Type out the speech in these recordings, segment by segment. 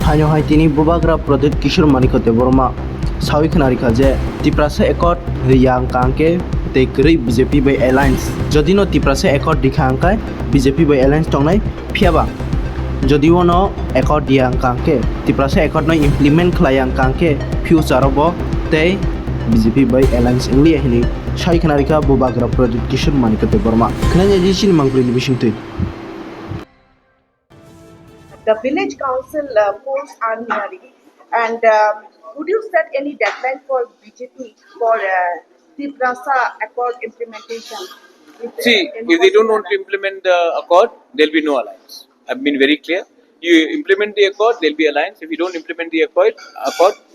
Hanyohai tini Bubagra Project Kishur Manikote Burma Sawi Khanarika je Tiprasa Accord yang kangke te Kwrui BJP by Alliance Jodino Tiprasa Accord dikhangkai BJP by Alliance tongnai phiaba Jodio no Accord yang kangke Tiprasa Accord no implement Khwlaiya kangke future bo te BJP by Alliance English hini Sawi Khanarika Bubagra Project Kishur Manikote Burma Khwlaiya jisini mangpli bisingtui The village council polls are nearing, and would you set any deadline for BJP for Tiprasa Accord implementation? See, if they don't want to implement the accord, there'll be no alliance. I've been very clear. You implement the accord, there'll be alliance. If you don't implement the accord,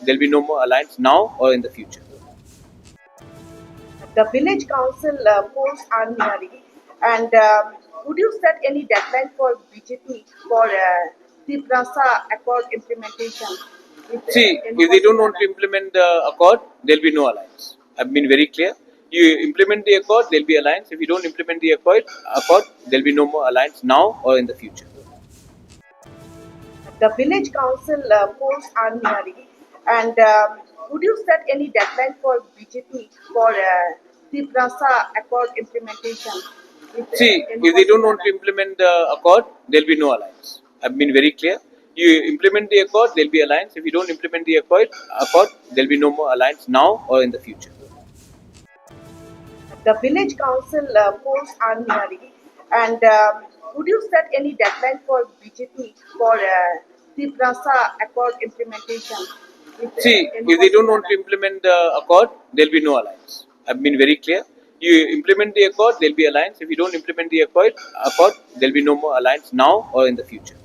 there'll be no more alliance now or in the future. The village council polls are nearing, and would you set any deadline for BJP for Tiprasa Accord implementation? See, if they don't want to implement the accord, there'll be no alliance. I've been very clear. You implement the accord, there'll be alliance. If you don't implement the accord, there'll be no more alliance now or in the future. The village council polls are nearing, and would you set any deadline for BJP for Tiprasa Accord implementation? See, if they don't want to implement the accord, there'll be no alliance. I've been very clear. You implement the accord, there'll be alliance. If you don't implement the accord, there'll be no more alliance now or in the future. The village council polls are nearing, and would you set any deadline for BJP for Tiprasa Accord implementation? See, if they don't want to implement the accord, there'll be no alliance. I've been very clear. You implement the accord, there'll be alliance. If you don't implement the accord, there'll be no more alliance now or in the future.